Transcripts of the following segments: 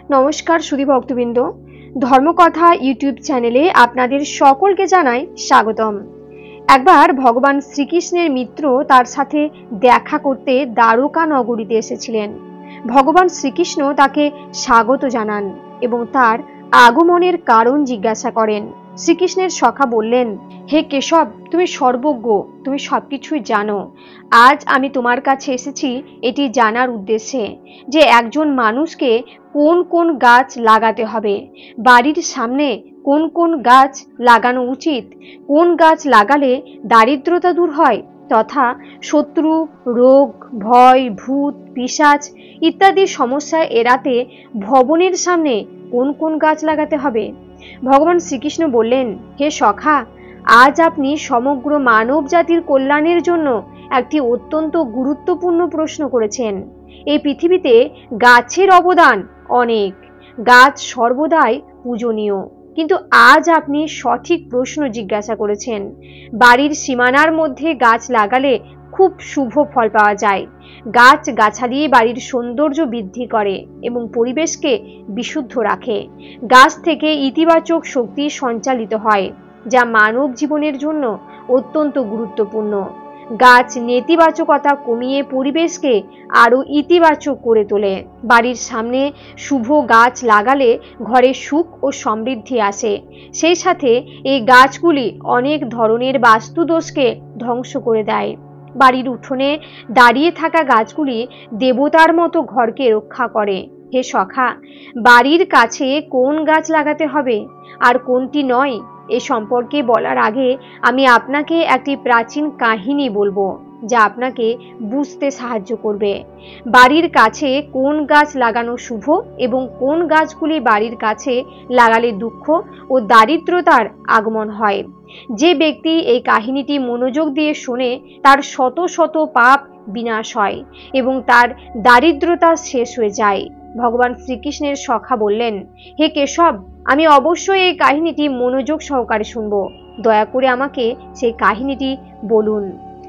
নমস্কার সুধী ভক্তবৃন্দ, ধর্মকথা ইউটিউব চ্যানেলে আপনাদের সকলকে জানাই স্বাগতম। একবার ভগবান শ্রীকৃষ্ণের মিত্র তার সাথে দেখা করতে দ্বারকা নগরীতে এসেছিলেন। ভগবান শ্রীকৃষ্ণ তাকে স্বাগত জানান এবং তার আগমনের কারণ জিজ্ঞাসা করেন। শ্রীকৃষ্ণের সখা বললেন, হে কেশব, তুমি সর্বজ্ঞ, তুমি সবকিছুই জানো। আজ আমি তোমার কাছে এসেছি এটি জানার উদ্দেশ্যে যে একজন মানুষকে কোন কোন গাছ লাগাতে হবে, বাড়ির সামনে কোন কোন গাছ লাগানো উচিত, কোন গাছ লাগালে দারিদ্রতা দূর হয় তথা শত্রু, রোগ, ভয়, ভূত, পিশাচ ইত্যাদি সমস্যা এড়াতে ভবনের সামনে কোন কোন গাছ লাগাতে হবে। ভগবান শ্রীকৃষ্ণ বললেন, হে সখা, আজ আপনি সমগ্র মানব জাতির কল্যাণের জন্য একটি অত্যন্ত গুরুত্বপূর্ণ প্রশ্ন করেছেন। এই পৃথিবীতে গাছের অবদান অনেক, গাছ সর্বদাই পূজনীয়, কিন্তু আজ আপনি সঠিক প্রশ্ন জিজ্ঞাসা করেছেন। বাড়ির সীমানার মধ্যে গাছ লাগালে খুব শুভ ফল পাওয়া যায়। গাছ গাছালি বাড়ির সৌন্দর্য বৃদ্ধি করে এবং পরিবেশকে বিশুদ্ধ রাখে। গাছ থেকে ইতিবাচক শক্তি সঞ্চালিত হয়, যা মানব জীবনের জন্য অত্যন্ত গুরুত্বপূর্ণ। গাছ নেতিবাচকতা কমিয়ে পরিবেশকে আরো ইতিবাচক করে তোলে। বাড়ির সামনে শুভ গাছ লাগালে ঘরে সুখ ও সমৃদ্ধি আসে। সেই সাথে এই গাছগুলি অনেক ধরনের বাস্তুদোষকে ধ্বংস করে দেয়। বাড়ির উঠোনে দাঁড়িয়ে থাকা গাছগুলি দেবতার মতো ঘরকে রক্ষা করে। হে সখা, বাড়ির কাছে কোন গাছ লাগাতে হবে আর কোনটি নয় এ সম্পর্কে বলার আগে আমি আপনাকে একটি প্রাচীন কাহিনী বলবো, যা আপনাকে বুঝতে সাহায্য করবে। বাড়ির কাছে কোন গাছ লাগানো শুভ এবং কোন গাছগুলি বাড়ির কাছে লাগালে দুঃখ ও দারিদ্রতার আগমন হয়। যে ব্যক্তি এই কাহিনীটি মনোযোগ দিয়ে শোনে তার শত শত পাপ বিনাশ হয় এবং তার দারিদ্রতা শেষ হয়ে যায়। ভগবান শ্রীকৃষ্ণের সখা বললেন, হে কেশব, আমি অবশ্যই এই কাহিনীটি মনোযোগ সহকারে শুনব। দয়া করে আমাকে সেই কাহিনীটি বলুন।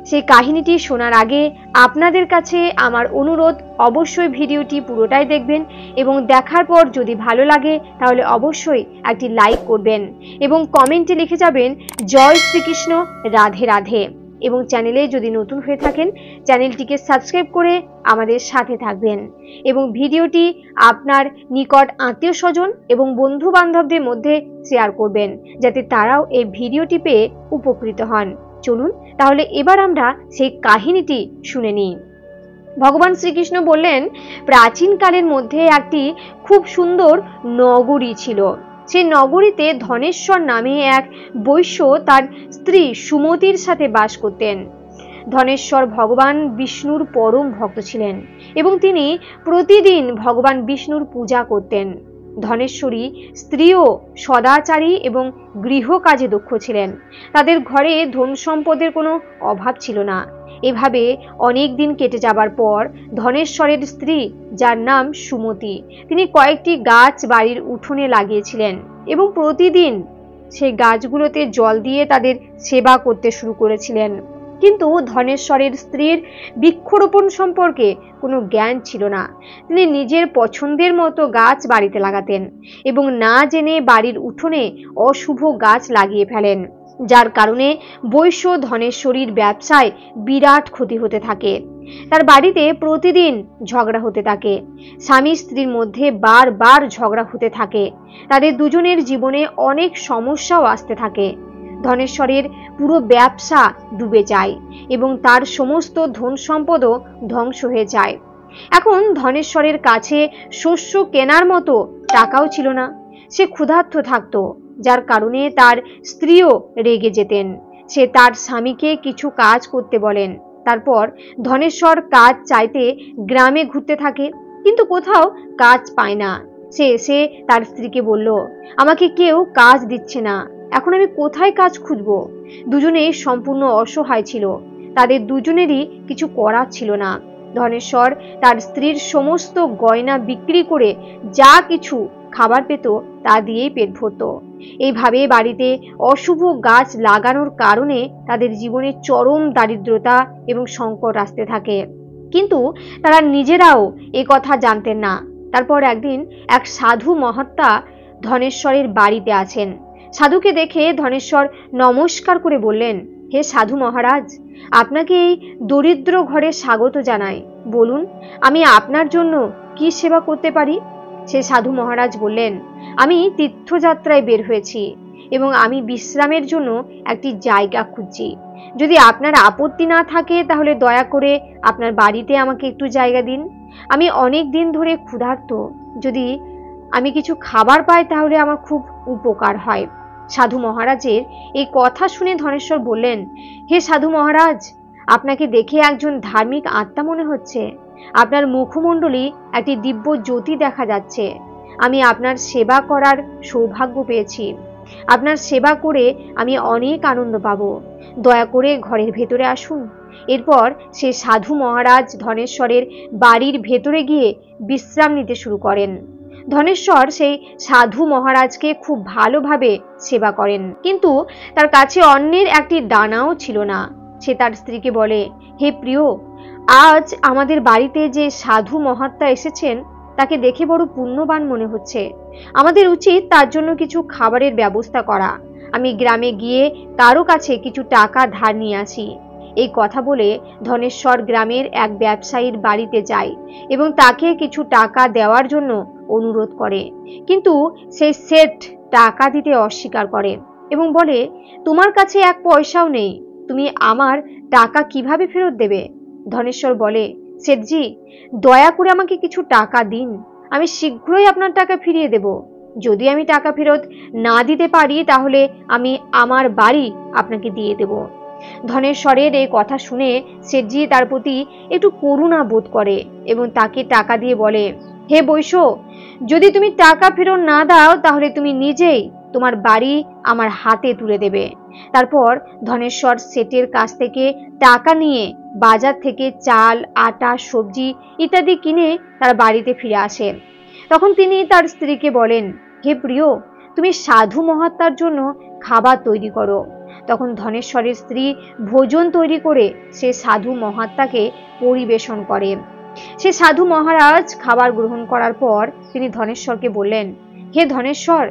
সেই কাহিনীটি শোনার আগে আপনাদের কাছে আমার অনুরোধ, অবশ্যই ভিডিওটি পুরোটাই দেখবেন এবং দেখার পর যদি ভালো লাগে তাহলে অবশ্যই একটি লাইক করবেন এবং কমেন্টে লিখে যাবেন জয় শ্রীকৃষ্ণ, রাধে রাধে। এবং চ্যানেলে যদি নতুন হয়ে থাকেন চ্যানেলটিকে সাবস্ক্রাইব করে আমাদের সাথে থাকবেন এবং ভিডিওটি আপনার নিকট আত্মীয় স্বজন এবং বন্ধু বান্ধবদের মধ্যে শেয়ার করবেন, যাতে তারাও এই ভিডিওটি পেয়ে উপকৃত হন। চলুন তাহলে এবার আমরা সেই কাহিনীটি শুনে নিই। ভগবান শ্রীকৃষ্ণ বললেন, প্রাচীন কালের মধ্যে একটি খুব সুন্দর নগরী ছিল। সেই নগরীতে ধনেশ্বর নামে এক বৈশ্য তার স্ত্রী সুমতির সাথে বাস করতেন। ধনেশ্বর ভগবান বিষ্ণুর পরম ভক্ত ছিলেন এবং তিনি প্রতিদিন ভগবান বিষ্ণুর পূজা করতেন। ধনেশ্বরী স্ত্রীও সদাচারী এবং গৃহকাজে দক্ষ ছিলেন। তাদের ঘরে ধন সম্পদের কোনো অভাব ছিল না। এভাবে অনেক দিন কেটে যাবার পর ধনেশ্বরের স্ত্রী, যার নাম সুমতি, তিনি কয়েকটি গাছ বাড়ির উঠোনে লাগিয়েছিলেন এবং প্রতিদিন সেই গাছগুলোতে জল দিয়ে তাদের সেবা করতে শুরু করেছিলেন। কিন্তু ধনেশ্বরের স্ত্রীর বৃক্ষরোপণ সম্পর্কে কোনো জ্ঞান ছিল না। তিনি নিজের পছন্দের মতো গাছ বাড়িতে লাগাতেন এবং না জেনে বাড়ির উঠোনে অশুভ গাছ লাগিয়ে ফেলেন, যার কারণে বৈশ্য ধনেশ্বরীর ব্যবসায় বিরাট ক্ষতি হতে থাকে। তার বাড়িতে প্রতিদিন ঝগড়া হতে থাকে। স্বামী স্ত্রীর মধ্যে বারবার ঝগড়া হতে থাকে। তাদের দুজনের জীবনে অনেক সমস্যাও আসতে থাকে। ধনেশ্বরের পুরো ব্যবসা ডুবে যায় এবং তার সমস্ত ধন সম্পদও ধ্বংস হয়ে যায়। এখন ধনেশ্বরের কাছে শস্য কেনার মতো টাকাও ছিল না। সে ক্ষুধার্ত থাকত, যার কারণে তার স্ত্রীও রেগে যেতেন। সে তার স্বামীকে কিছু কাজ করতে বলেন। তারপর ধনেশ্বর কাজ চাইতে গ্রামে ঘুরতে থাকে, কিন্তু কোথাও কাজ পায় না। সে এসে তার স্ত্রীকে বলল, আমাকে কেউ কাজ দিচ্ছে না, এখন আমি কোথায় কাজ খুঁজবো? দুজনেই সম্পূর্ণ অসহায় ছিল। তাদের দুজনেরই কিছু করার ছিল না। ধনেশ্বর তার স্ত্রীর সমস্ত গয়না বিক্রি করে যা কিছু খাবার পেত তা দিয়েই পেট ভরত। এইভাবে বাড়িতে অশুভ গাছ লাগানোর কারণে তাদের জীবনে চরম দারিদ্রতা এবং সংকট আসতে থাকে। কিন্তু তারা নিজেরাও এ কথা জানতেন না। তারপর একদিন এক সাধু মহাত্মা ধনেশ্বরের বাড়িতে আছেন। সাধুকে দেখে ধনেশ্বর নমস্কার করে বললেন, হে সাধু মহারাজ, আপনাকে এই দরিদ্র ঘরে স্বাগত জানাই। বলুন, আমি আপনার জন্য কি সেবা করতে পারি? সে সাধু মহারাজ বললেন, আমি তীর্থযাত্রায় বের হয়েছি এবং আমি বিশ্রামের জন্য একটি জায়গা খুঁজছি। যদি আপনার আপত্তি না থাকে তাহলে দয়া করে আপনার বাড়িতে আমাকে একটু জায়গা দিন। আমি অনেক দিন ধরে ক্ষুধার্ত, যদি আমি কিছু খাবার পাই তাহলে আমার খুব উপকার হয়। সাধু মহারাজের এই কথা শুনে ধনেশ্বর বললেন, হে সাধু মহারাজ, আপনাকে দেখে একজন ধার্মিক আত্মা মনে হচ্ছে। আপনার মুখমণ্ডলী একটি দিব্য জ্যোতি দেখা যাচ্ছে। আমি আপনার সেবা করার সৌভাগ্য পেয়েছি। আপনার সেবা করে আমি অনেক আনন্দ পাব। দয়া করে ঘরের ভেতরে আসুন। এরপর সে সাধু মহারাজ ধনেশ্বরের বাড়ির ভেতরে গিয়ে বিশ্রাম নিতে শুরু করেন। ধনেশ্বর সেই সাধু মহারাজকে খুব ভালোভাবে সেবা করেন, কিন্তু তার কাছে অন্যের একটি দানাও ছিল না। সে তার স্ত্রীকে বলে, হে প্রিয়, আজ আমাদের বাড়িতে যে সাধু মহাত্মা এসেছেন তাকে দেখে বড় পুণ্যবান মনে হচ্ছে। আমাদের উচিত তার জন্য কিছু খাবারের ব্যবস্থা করা। আমি গ্রামে গিয়ে কারো কাছে কিছু টাকা ধার নিয়ে আসি। এই কথা বলে ধনেশ্বর গ্রামের এক ব্যবসায়ীর বাড়িতে যায় এবং তাকে কিছু টাকা দেওয়ার জন্য অনুরোধ করে, কিন্তু সেই শেঠ টাকা দিতে অস্বীকার করে এবং বলে, তোমার কাছে এক পয়সাও নেই, তুমি আমার টাকা কিভাবে ফেরত দেবে? ধনেশ্বর বলে, শেঠজি, দয়া করে আমাকে কিছু টাকা দিন, আমি শীঘ্রই আপনার টাকা ফিরিয়ে দেব। যদি আমি টাকা ফেরত না দিতে পারি তাহলে আমি আমার বাড়ি আপনাকে দিয়ে দেব। ধনেশ্বরের এই কথা শুনে শেঠজি তার প্রতি একটু করুণা বোধ করে এবং তাকে টাকা দিয়ে বলে, হে বৈশ্য, যদি তুমি টাকা ফেরত না দাও তাহলে তুমি নিজেই তোমার বাড়ি আমার হাতে তুলে দেবে। তারপর ধনেশ্বর শেঠের কাছ থেকে টাকা নিয়ে বাজার থেকে চাল, আটা, সবজি ইত্যাদি কিনে তার বাড়িতে ফিরে আসে। তখন তিনি তার স্ত্রীকে বলেন, হে প্রিয়, তুমি সাধু মহাত্মার জন্য খাবার তৈরি করো। তখন ধনেশ্বরের স্ত্রী ভোজন তৈরি করে সে সাধু মহাত্মাকে পরিবেশন করে। সে সাধু মহারাজ খাবার গ্রহণ করার পর তিনি ধনেশ্বরকে বললেন, হে ধনেশ্বর,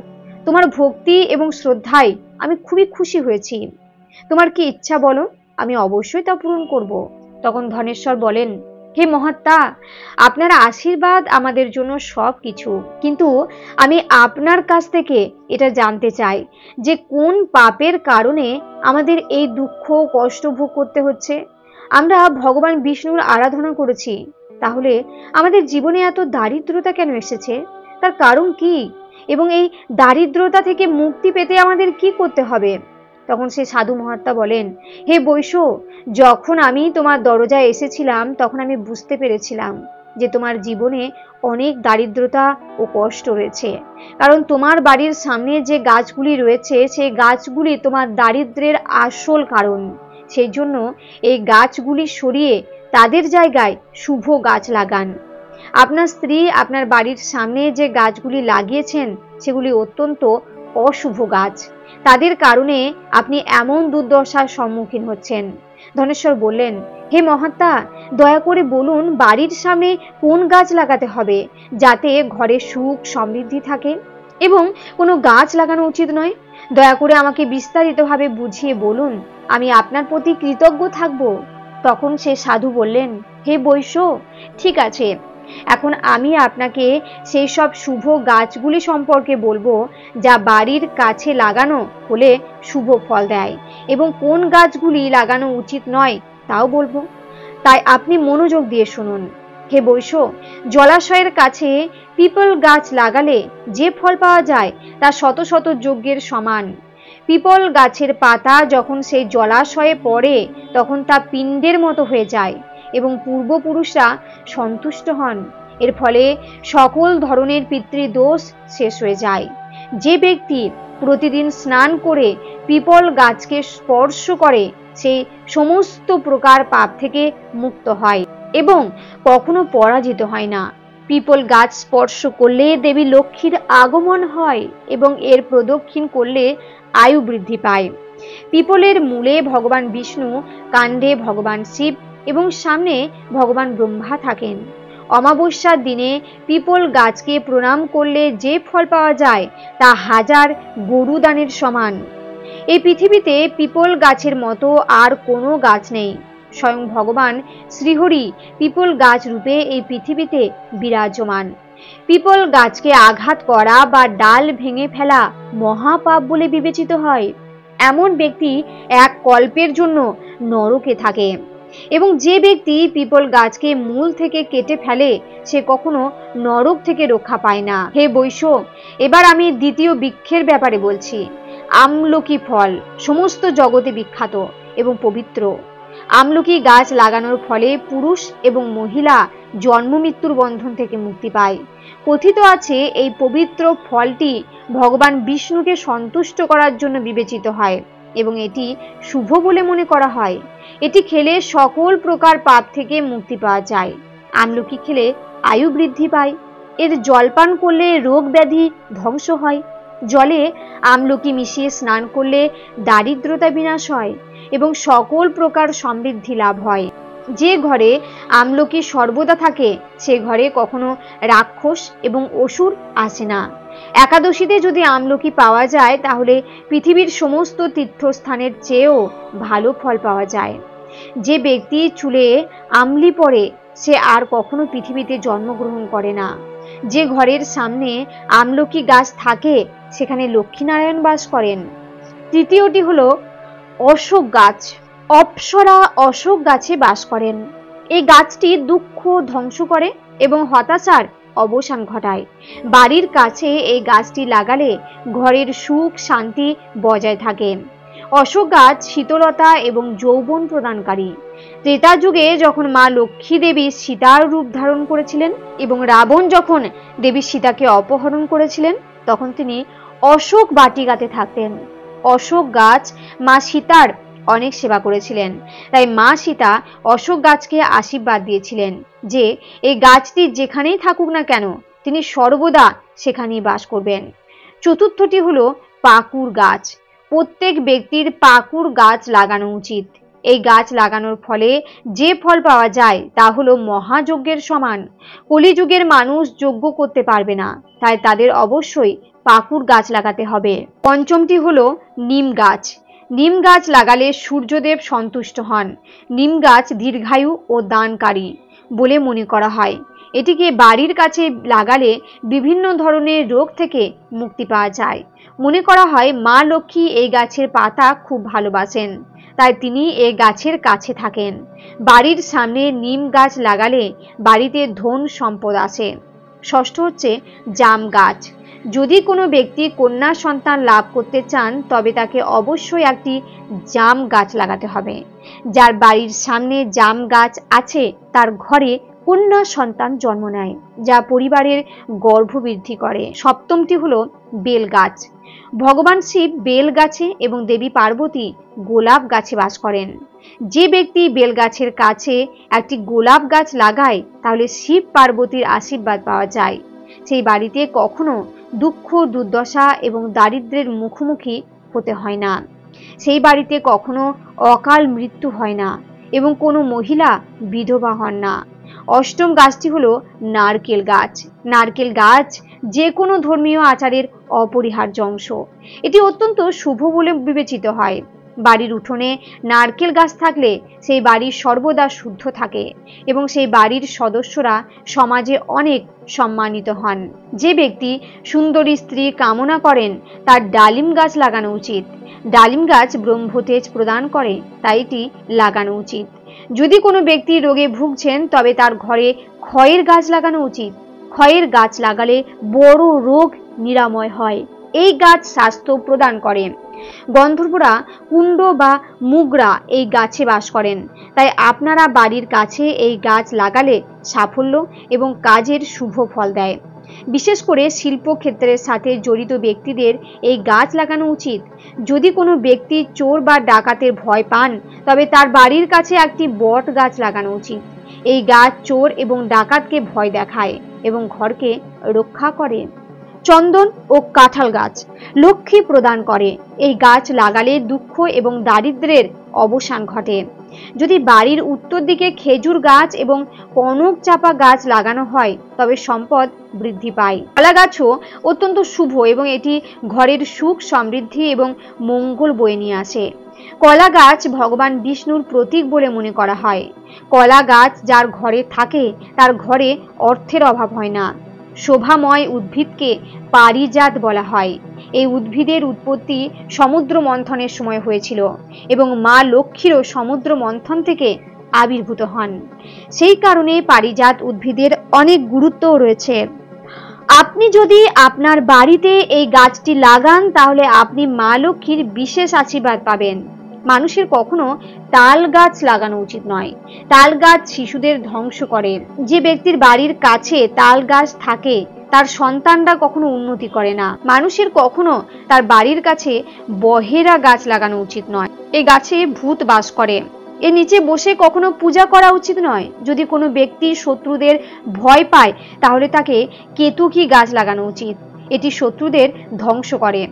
তোমার ভক্তি এবং শ্রদ্ধায় আমি খুবই খুশি হয়েছি। তোমার কি ইচ্ছা বলো, আমি অবশ্যই তা পূরণ করব। তখন ধনেশ্বর বলেন, হে মহাত্মা, আপনার আশীর্বাদ আমাদের জন্য সব কিছু, কিন্তু আমি আপনার কাছ থেকে এটা জানতে চাই যে কোন পাপের কারণে আমাদের এই দুঃখ কষ্ট ভোগ করতে হচ্ছে। আমরা ভগবান বিষ্ণুর আরাধনা করেছি, তাহলে আমাদের জীবনে এত দারিদ্রতা কেন এসেছে? তার কারণ কি এবং এই দারিদ্রতা থেকে মুক্তি পেতে আমাদের কি করতে হবে? তখন সে সাধু মহাত্মা বলেন, হে বৈশ্য, যখন আমি তোমার দরজায় এসেছিলাম তখন আমি বুঝতে পেরেছিলাম যে তোমার জীবনে অনেক দারিদ্রতা ও কষ্ট রয়েছে, কারণ তোমার বাড়ির সামনে যে গাছগুলি রয়েছে সেই গাছগুলি তোমার দারিদ্র্যের আসল কারণ। সেই জন্য এই গাছগুলি সরিয়ে তাদের জায়গায় শুভ গাছ লাগান। আপনার স্ত্রী আপনার বাড়ির সামনে যে গাছগুলি লাগিয়েছেন সেগুলি অত্যন্ত অশুভ গাছ, তাদের কারণে আপনি এমন দুর্দশার সম্মুখীন হচ্ছেন। ধনেশ্বর বললেন, হে মহাত্মা, দয়া করে বলুন বাড়ির সামনে কোন গাছ লাগাতে হবে যাতে ঘরে সুখ সমৃদ্ধি থাকে এবং কোনো গাছ লাগানো উচিত নয়। দয়া করে আমাকে বিস্তারিতভাবে বুঝিয়ে বলুন, আমি আপনার প্রতি কৃতজ্ঞ থাকব। তখন সে সাধু বললেন, হে বৈশ্য, ঠিক আছে, এখন আমি আপনাকে সেই সব শুভ গাছগুলি সম্পর্কে বলবো যা বাড়ির কাছে লাগানো হলে শুভ ফল দেয়, এবং কোন গাছগুলি লাগানো উচিত নয় তাও বলবো। তাই আপনি মনোযোগ দিয়ে শুনুন। হে বৈশ্য, জলাশয়ের কাছে পিপল গাছ লাগালে যে ফল পাওয়া যায় তা শত শত যজ্ঞের সমান। পিপল গাছের পাতা যখন সেই জলাশয়ে পড়ে তখন তা পিণ্ডের মতো হয়ে যায় এবং পূর্বপুরুষরা সন্তুষ্ট হন। এর ফলে সকল ধরনের পিতৃদোষ শেষ হয়ে যায়। যে ব্যক্তি প্রতিদিন স্নান করে পিপল গাছকে স্পর্শ করে সে সমস্ত প্রকার পাপ থেকে মুক্ত হয় এবং কখনো পরাজিত হয় না। পিপল গাছ স্পর্শ করলে দেবী লক্ষ্মীর আগমন হয় এবং এর প্রদক্ষিণ করলে আয়ু বৃদ্ধি পায়। পিপলের মূলে ভগবান বিষ্ণু, কাণ্ডে ভগবান শিব এবং সামনে ভগবান ব্রহ্মা থাকেন। অমাবস্যার দিনে পিপল গাছকে প্রণাম করলে যে ফল পাওয়া যায় তা 1000 গরু দানের সমান। এই পৃথিবীতে পিপল গাছের মতো আর কোনো গাছ নেই। স্বয়ং ভগবান শ্রীহরি পিপল গাছ রূপে এই পৃথিবীতে বিরাজমান। পিপল গাছকে আঘাত করা বা ডাল ভেঙে ফেলা মহাপাপ বলে বিবেচিত হয়। এমন ব্যক্তি এক কল্পের জন্য নরকে থাকে, এবং যে ব্যক্তি পিপল গাছকে মূল থেকে কেটে ফেলে সে কখনো নরক থেকে রক্ষা পায় না। হে বৈশ্য, এবার আমি দ্বিতীয় বৃক্ষের ব্যাপারে বলছি। আমলকি ফল সমস্ত জগতে বিখ্যাত এবং পবিত্র। আমলকি গাছ লাগানোর ফলে পুরুষ এবং মহিলা জন্ম মৃত্যুর বন্ধন থেকে মুক্তি পায়। কথিত আছে এই পবিত্র ফলটি ভগবান বিষ্ণুকে সন্তুষ্ট করার জন্য বিবেচিত হয় এবং এটি শুভ বলে মনে করা হয়। এটি খেলে সকল প্রকার পাপ থেকে মুক্তি পাওয়া যায়। আমলকি খেলে আয়ু বৃদ্ধি পায়। এর জলপান করলে রোগ ব্যাধি ধ্বংস হয়। জলে আমলকি মিশিয়ে স্নান করলে দারিদ্রতা বিনাশ হয় এবং সকল প্রকার সমৃদ্ধি লাভ হয়। যে ঘরে আমলকি সর্বদা থাকে সে ঘরে কখনো রাক্ষস এবং অসুর আসে না। একাদশীতে যদি আমলকি পাওয়া যায় তাহলে পৃথিবীর সমস্ত তীর্থস্থানের চেয়েও ভালো ফল পাওয়া যায়। যে ব্যক্তি চুলে আমলি পড়ে সে আর কখনো পৃথিবীতে জন্মগ্রহণ করে না। যে ঘরের সামনে আমলকি গাছ থাকে সেখানে লক্ষ্মীনারায়ণ বাস করেন। তৃতীয়টি হলো অশোক গাছ। অপ্সরা অশোক গাছে বাস করেন। এই গাছটি দুঃখ ধ্বংস করে এবং হতাশার অবসান ঘটায়। বাড়ির কাছে এই গাছটি লাগালে ঘরের সুখ শান্তি বজায় থাকে। অশোক গাছ শীতলতা এবং যৌবন প্রদানকারী। ত্রেতা যুগে যখন মা লক্ষ্মী দেবী সীতার রূপ ধারণ করেছিলেন এবং রাবণ যখন দেবী সীতাকে অপহরণ করেছিলেন তখন তিনি অশোক বাটিকাতে থাকতেন। অশোক গাছ মা সীতার অনেক সেবা করেছিলেন, তাই মা সীতা অশোক গাছকে আশীর্বাদ দিয়েছিলেন যে এই গাছটি যেখানেই থাকুক না কেন তিনি সর্বদা সেখানেই বাস করবেন। চতুর্থটি হলো পাকুর গাছ। প্রত্যেক ব্যক্তির পাকুর গাছ লাগানো উচিত। এই গাছ লাগানোর ফলে যে ফল পাওয়া যায় তা হলো মহাযজ্ঞের সমান। কলিযুগের মানুষ যজ্ঞ করতে পারবে না, তাই তাদের অবশ্যই পাকুর গাছ লাগাতে হবে। পঞ্চমটি হলো নিম গাছ। নিম গাছ লাগালে সূর্যদেব সন্তুষ্ট হন। নিম গাছ দীর্ঘায়ু ও দানকারী বলে মনে করা হয়। এটিকে বাড়ির কাছে লাগালে বিভিন্ন ধরনের রোগ থেকে মুক্তি পাওয়া যায়। মনে করা হয় মা লক্ষ্মী এই গাছের পাতা খুব ভালোবাসেন, তাই তিনি এই গাছের কাছে থাকেন। বাড়ির সামনে নিম গাছ লাগালে বাড়িতে ধন সম্পদ আসে। ষষ্ঠ হচ্ছে জাম গাছ। যদি কোনো ব্যক্তি কন্যা সন্তান লাভ করতে চান তবে তাকে অবশ্যই একটি জাম গাছ লাগাতে হবে। যার বাড়ির সামনে জাম গাছ আছে তার ঘরে কন্যা সন্তান জন্ম নেয়, যা পরিবারের গর্ভ বৃদ্ধি করে। সপ্তমটি হলো বেল গাছ। ভগবান শিব বেল গাছে এবং দেবী পার্বতী গোলাপ গাছে বাস করেন। যে ব্যক্তি বেল গাছের কাছে একটি গোলাপ গাছ লাগায় তাহলে শিব পার্বতীর আশীর্বাদ পাওয়া যায়। সেই বাড়িতে কখনো দুঃখ দুর্দশা এবং দারিদ্র্যের মুখোমুখি হতে হয় না। সেই বাড়িতে কখনো অকাল মৃত্যু হয় না এবং কোনো মহিলা বিধবা হন না। অষ্টম গাছটি হলো নারকেল গাছ। নারকেল গাছ যে কোনো ধর্মীয় আচারের অপরিহার্য অংশ। এটি অত্যন্ত শুভ বলে বিবেচিত হয়। বাড়ির উঠোনে নারকেল গাছ থাকলে সেই বাড়ি সর্বদা শুদ্ধ থাকে এবং সেই বাড়ির সদস্যরা সমাজে অনেক সম্মানিত হন। যে ব্যক্তি সুন্দরী স্ত্রী কামনা করেন তার ডালিম গাছ লাগানো উচিত। ডালিম গাছ ব্রহ্মতেজ প্রদান করে, তাই এটি লাগানো উচিত। যদি কোনো ব্যক্তি রোগে ভুগছেন তবে তার ঘরে খয়ের গাছ লাগানো উচিত। খয়ের গাছ লাগালে বড় রোগ নিরাময় হয়। এই গাছ স্বাস্থ্য প্রদান করে। গন্ধর্বরা কুণ্ড বা মুগরা এই গাছে বাস করেন, তাই আপনারা বাড়ির কাছে এই গাছ লাগালে সাফল্য এবং কাজের শুভ ফল দেয়। বিশেষ করে শিল্পক্ষেত্রের সাথে জড়িত ব্যক্তিদের এই গাছ লাগানো উচিত। যদি কোনো ব্যক্তি চোর বা ডাকাতের ভয় পান তবে তার বাড়ির কাছে একটি বট গাছ লাগানো উচিত। এই গাছ চোর এবং ডাকাতকে ভয় দেখায় এবং ঘরকে রক্ষা করে। চন্দন ও কাঁঠাল গাছ লক্ষ্মী প্রদান করে। এই গাছ লাগালে দুঃখ এবং দারিদ্র্যের অবসান ঘটে। যদি বাড়ির উত্তর দিকে খেজুর গাছ এবং কনক চাপা গাছ লাগানো হয় তবে সম্পদ বৃদ্ধি পায়। কলা গাছও অত্যন্ত শুভ এবং এটি ঘরের সুখ সমৃদ্ধি এবং মঙ্গল বয়ে নিয়ে আসে। কলা গাছ ভগবান বিষ্ণুর প্রতীক বলে মনে করা হয়। কলা গাছ যার ঘরে থাকে তার ঘরে অর্থের অভাব হয় না। শোভাময় উদ্ভিদকে পারিজাত বলা হয়। এই উদ্ভিদের উৎপত্তি সমুদ্র মন্থনের সময় হয়েছিল এবং মা লক্ষ্মীরও সমুদ্র মন্থন থেকে আবির্ভূত হন। সেই কারণে পারিজাত উদ্ভিদের অনেক গুরুত্বও রয়েছে। আপনি যদি আপনার বাড়িতে এই গাছটি লাগান তাহলে আপনি মা লক্ষ্মীর বিশেষ আশীর্বাদ পাবেন। মানুষের কখনো তাল গাছ লাগানো উচিত নয়। তাল গাছ শিশুদের ধ্বংস করে। যে ব্যক্তির বাড়ির কাছে তাল গাছ থাকে তার সন্তানরা কখনো উন্নতি করে না। মানুষের কখনো তার বাড়ির কাছে বহেরা গাছ লাগানো উচিত নয়। এই গাছে ভূত বাস করে। এর নিচে বসে কখনো পূজা করা উচিত নয়। যদি কোনো ব্যক্তি শত্রুদের ভয় পায় তাহলে তাকে কেতকী গাছ লাগানো উচিত। এটি শত্রুদের ধ্বংস করে।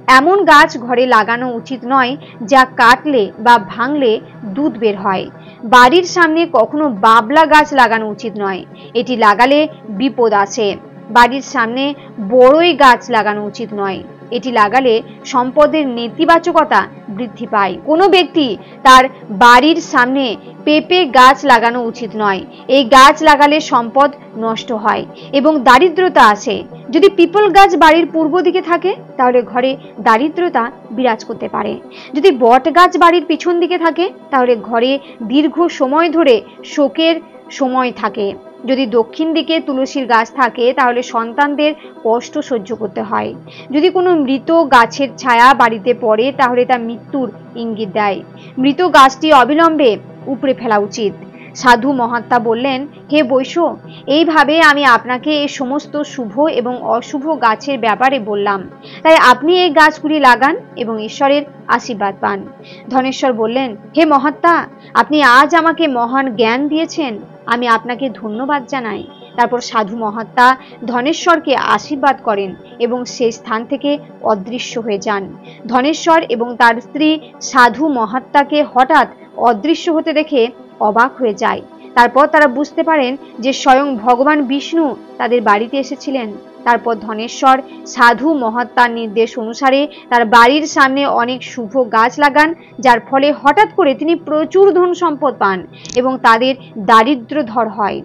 এমন গাছ ঘরে লাগানো উচিত নয় যা কাটলে বা ভাঙলে দুধ বের হয়। বাড়ির সামনে কখনো বাবলা গাছ লাগানো উচিত নয়। এটি লাগালে বিপদ আসে। বাড়ির সামনে বড়ই গাছ লাগানো উচিত নয়। এটি লাগালে সম্পদের নেতিবাচকতা বৃদ্ধি পায়। কোনো ব্যক্তি তার বাড়ির সামনে পেঁপে গাছ লাগানো উচিত নয়। এই গাছ লাগালে সম্পদ নষ্ট হয় এবং দারিদ্রতা আসে। যদি পিপল গাছ বাড়ির পূর্ব দিকে থাকে তাহলে ঘরে দারিদ্রতা বিরাজ করতে পারে। যদি বট গাছ বাড়ির পিছন দিকে থাকে তাহলে ঘরে দীর্ঘ সময় ধরে শোকের সময় থাকে। যদি দক্ষিণ দিকে তুলসীর গাছ থাকে তাহলে সন্তানদের কষ্ট সহ্য করতে হয়। যদি কোনো মৃত গাছের ছায়া বাড়িতে পড়ে তাহলে তা মৃত্যুর ইঙ্গিত দেয়। মৃত গাছটি অবিলম্বে উপড়ে ফেলা উচিত। সাধু মহাত্মা বললেন, হে বৈশ্য, এইভাবে আমি আপনাকে এই সমস্ত শুভ এবং অশুভ গাছের ব্যাপারে বললাম, তাই আপনি এই গাছগুলি লাগান এবং ঈশ্বরের আশীর্বাদ পান। ধনেশ্বর বললেন, হে মহাত্মা, আপনি আজ আমাকে মহান জ্ঞান দিয়েছেন, আমি আপনাকে ধন্যবাদ জানাই। তারপর সাধু মহাত্মা ধনেশ্বরকে আশীর্বাদ করেন এবং সেই স্থান থেকে অদৃশ্য হয়ে যান। ধনেশ্বর এবং তার স্ত্রী সাধু মহাত্মাকে হঠাৎ অদৃশ্য হতে দেখে অবাক হয়ে যায়। তারপর তারা বুঝতে পারেন যে স্বয়ং ভগবান বিষ্ণু তাদের বাড়িতে এসেছিলেন। তারপর ধনেশ্বর সাধু মহাত্মার নির্দেশ অনুসারে তার বাড়ির সামনে অনেক শুভ গাছ লাগান, যার ফলে হঠাৎ করে তিনি প্রচুর ধন সম্পদ পান এবং তাদের দারিদ্র ধর হয়।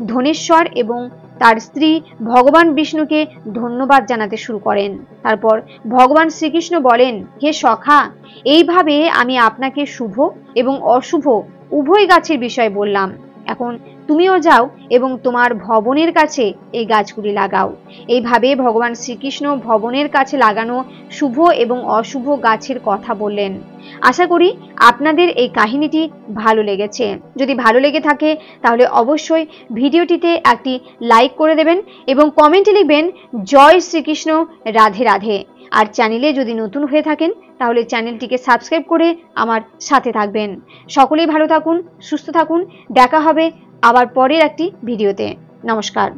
ধনেশ্বর এবং তার স্ত্রী ভগবান বিষ্ণুকে ধন্যবাদ জানাতে শুরু করেন। তারপর ভগবান শ্রীকৃষ্ণ বলেন, হে সখা, এইভাবে আমি আপনাকে শুভ এবং অশুভ উভয় গাছের বিষয় বললাম। এখন তুমিও যাও এবং তোমার ভবনের কাছে এই গাছগুলি লাগাও। এইভাবে ভগবান শ্রীকৃষ্ণ ভবনের কাছে লাগানো শুভ এবং অশুভ গাছের কথা বললেন। আশা করি আপনাদের এই কাহিনীটি ভালো লেগেছে। যদি ভালো লেগে থাকে তাহলে অবশ্যই ভিডিওটিতে একটি লাইক করে দেবেন এবং কমেন্টে লিখবেন জয় শ্রীকৃষ্ণ, রাধে রাধে। আর চ্যানেলে যদি নতুন হয়ে থাকেন তাহলে চ্যানেলটিকে সাবস্ক্রাইব করে আমার সাথে থাকবেন। সকলেই ভালো থাকুন, সুস্থ থাকুন। দেখা হবে আবার পরের একটি ভিডিওতে। নমস্কার।